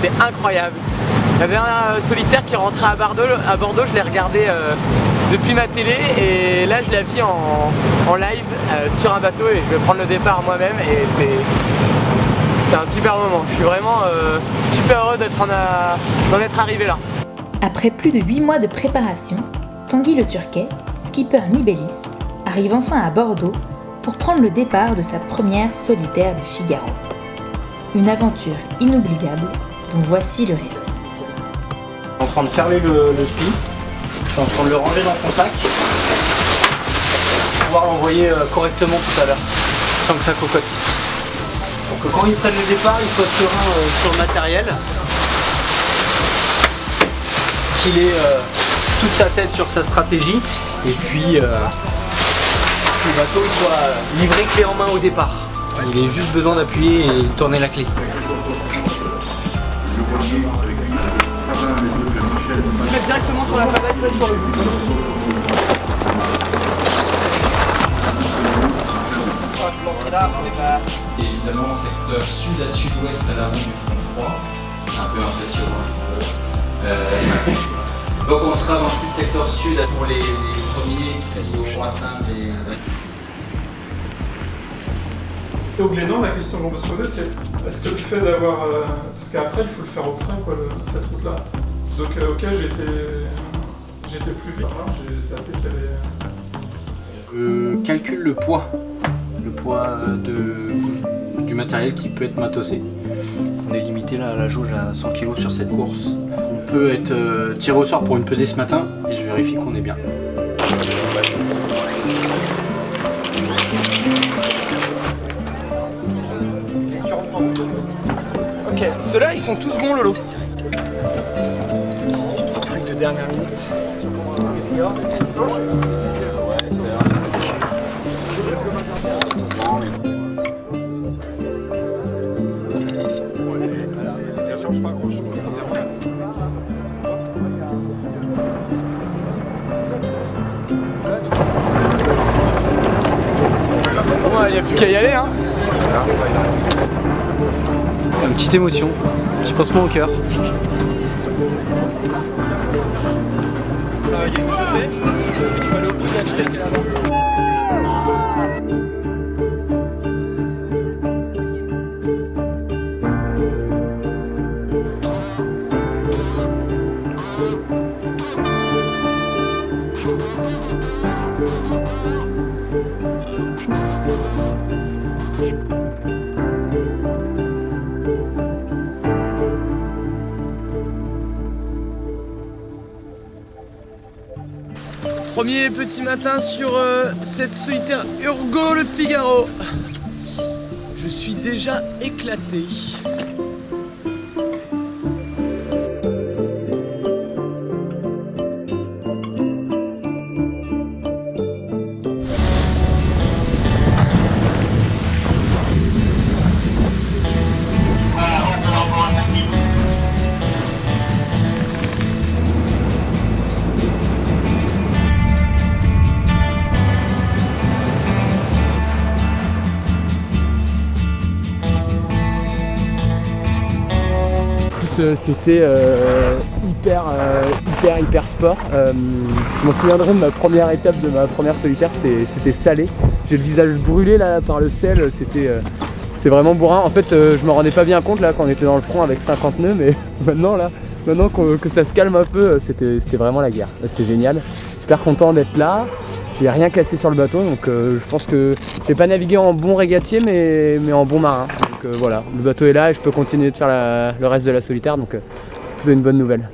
c'est incroyable. Il y avait un solitaire qui rentrait à Bordeaux, je l'ai regardé depuis ma télé et là je l'ai vu en live sur un bateau et je vais prendre le départ moi-même et c'est un super moment. Je suis vraiment super heureux d'en être arrivé là. Après plus de 8 mois de préparation, Tanguy le Turquet, skipper Nibélis, arrive enfin à Bordeaux pour prendre le départ de sa première solitaire du Figaro. Une aventure inoubliable dont voici le récit. Je suis en train de fermer le spi, je suis en train de le ranger dans son sac pour pouvoir l'envoyer correctement tout à l'heure, sans que ça cocotte. Pour que quand il prenne le départ, il soit serein sur le matériel, qu'il ait toute sa tête sur sa stratégie et puis que le bateau il soit livré clé en main au départ. Il a juste besoin d'appuyer et de tourner la clé. Directement sur la cabane, pas sur le bout. Et évidemment, secteur sud à sud-ouest à l'avant du front froid. C'est un peu impressionnant. Donc on sera dans le secteur sud pour les premiers qui vont atteindre les... Au Glénan, la question qu'on peut se poser, c'est est-ce que le fait d'avoir... parce qu'après, il faut le faire au près, quoi, cette route-là. Donc, ok, j'étais plus vite. J'ai zappé qu'il y avait... Calcule le poids du matériel qui peut être matossé. On est limité là à la jauge à 100 kg sur cette course. On peut être tiré au sort pour une pesée ce matin et je vérifie qu'on est bien. Ok, ceux-là ils sont tous bons Lolo. Petit truc de dernière minute. Qu'est-ce qu'il y a ? Bon, il n'y a plus qu'à y aller hein. Une petite émotion, un petit pincement au cœur. Il y a une jetée, et tu vas aller au bout de la jetée qui est là-bas. Premier petit matin sur cette solitaire Urgo le Figaro. Je suis déjà éclaté. C'était hyper sport. Je m'en souviendrai de ma première étape de ma première solitaire, c'était salé. J'ai le visage brûlé là par le sel, c'était vraiment bourrin. En fait je me rendais pas bien compte là quand on était dans le front avec 50 nœuds, mais maintenant que ça se calme un peu, c'était vraiment la guerre. C'était génial, super content d'être là. J'ai rien cassé sur le bateau, donc je pense que je vais pas naviguer en bon régatier mais en bon marin. Donc voilà, le bateau est là et je peux continuer de faire le reste de la solitaire, donc c'est plutôt une bonne nouvelle.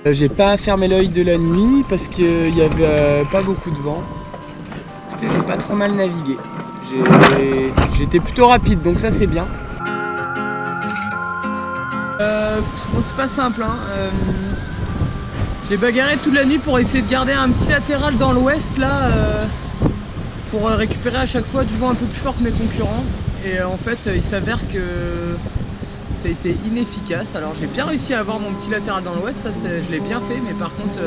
J'ai pas fermé l'œil de la nuit parce qu'il y avait pas beaucoup de vent. J'ai pas trop mal navigué. J'étais plutôt rapide, donc ça c'est bien. C'est pas simple hein. J'ai bagarré toute la nuit pour essayer de garder un petit latéral dans l'ouest là pour récupérer à chaque fois du vent un peu plus fort que mes concurrents et en fait il s'avère que ça a été inefficace. Alors j'ai bien réussi à avoir mon petit latéral dans l'ouest, ça je l'ai bien fait, mais par contre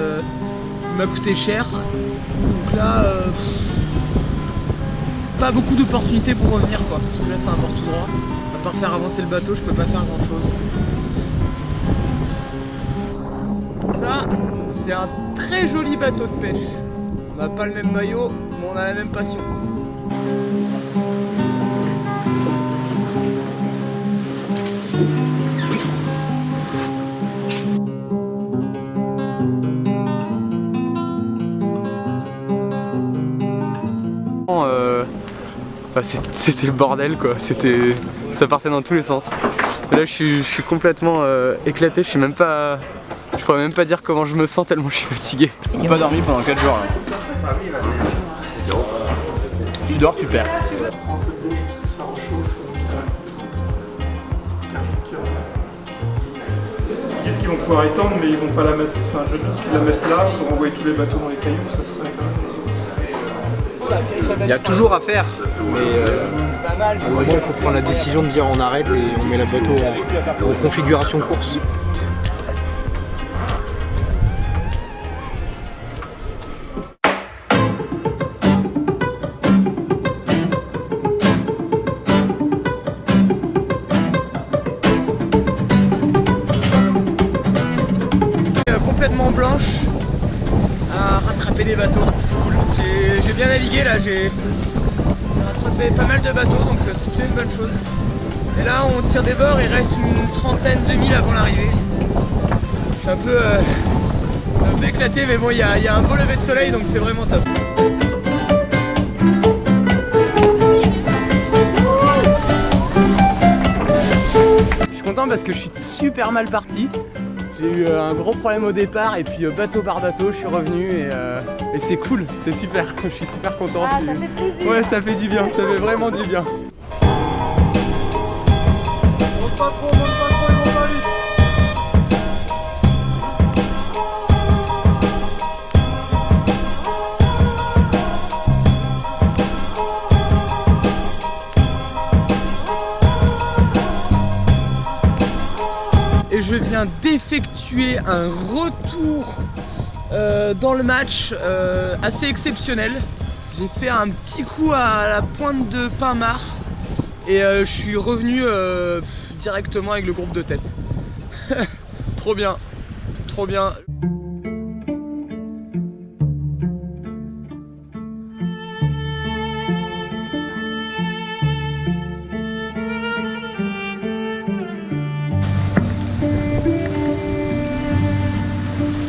il m'a coûté cher, donc là pas beaucoup d'opportunités pour revenir quoi, parce que là c'est un port tout droit. À part faire avancer le bateau, je peux pas faire grand chose. Ça, c'est un très joli bateau de pêche. On n'a pas le même maillot, mais on a la même passion. C'était le bordel quoi, ça partait dans tous les sens. Et là je suis complètement éclaté, je pourrais même pas dire comment je me sens tellement je suis fatigué. J'ai pas dormi pendant 4 jours là. Tu dors, tu perds. Ça rechauffe. Ils disent qu'ils vont pouvoir étendre mais ils vont pas la mettre, enfin je doute qu'ils la mettent là pour envoyer tous les bateaux dans les cailloux, ça serait quand même... Il y a toujours à faire, mais à un moment il faut prendre la décision de dire on arrête et on met le bateau en configuration course. Complètement blanche à rattraper des bateaux, c'est cool. J'ai bien navigué là, j'ai rattrapé pas mal de bateaux donc c'est plutôt une bonne chose. Et là on tire des bords, il reste une trentaine de milles avant l'arrivée. Je suis un peu éclaté mais bon il y a un beau lever de soleil donc c'est vraiment top. Je suis content parce que je suis super mal parti. J'ai eu un gros problème au départ et puis bateau par bateau je suis revenu et c'est cool, c'est super, je suis super content. Ah, ça fait plaisir. Ouais, ça fait du bien, ça fait vraiment du bien. Monte pas trop, ils vont pas vite. Et je viens d'effectuer un retour dans le match assez exceptionnel. J'ai fait un petit coup à la pointe de Pinmar et je suis revenu directement avec le groupe de tête. Trop bien, trop bien.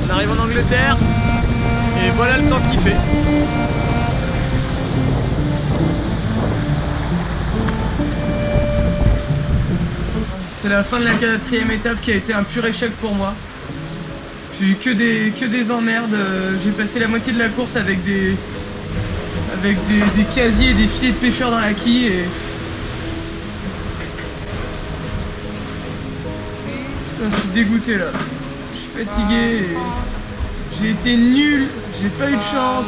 On arrive en Angleterre et voilà le temps qu'il fait. C'est la fin de la 4e étape qui a été un pur échec pour moi. J'ai eu que des emmerdes. J'ai passé la moitié de la course avec des casiers et des filets de pêcheurs dans la quille et... Putain, je suis dégoûté là. Je suis fatigué et j'ai été nul, j'ai pas eu de chance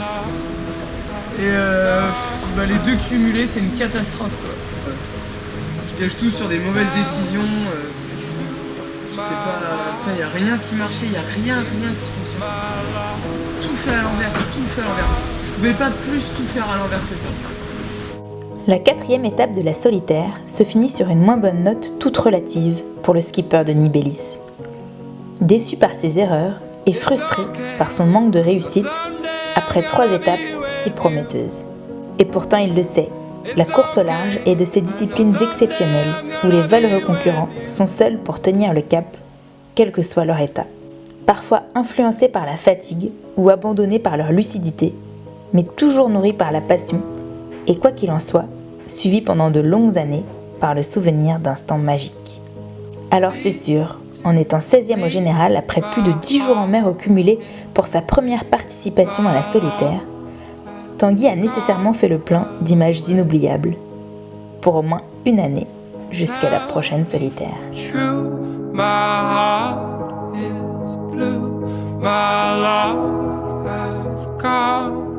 et les deux cumulés c'est une catastrophe quoi. Je gâche tout sur des mauvaises décisions, il n'y a rien qui marchait, il n'y a rien qui fonctionnait. Tout fait à l'envers, tout fait à l'envers. Je pouvais pas plus tout faire à l'envers que ça. La 4e étape de la solitaire se finit sur une moins bonne note toute relative pour le skipper de Nibélis. Déçu par ses erreurs et frustré par son manque de réussite après 3 étapes si prometteuses. Et pourtant il le sait, la course au large est de ces disciplines exceptionnelles où les valeureux concurrents sont seuls pour tenir le cap, quel que soit leur état. Parfois influencés par la fatigue ou abandonnés par leur lucidité, mais toujours nourris par la passion et quoi qu'il en soit, suivis pendant de longues années par le souvenir d'instants magiques. Alors c'est sûr, en étant 16e au général après plus de 10 jours en mer au cumulé pour sa première participation à la solitaire, Tanguy a nécessairement fait le plein d'images inoubliables, pour au moins une année, jusqu'à la prochaine solitaire. My love has come.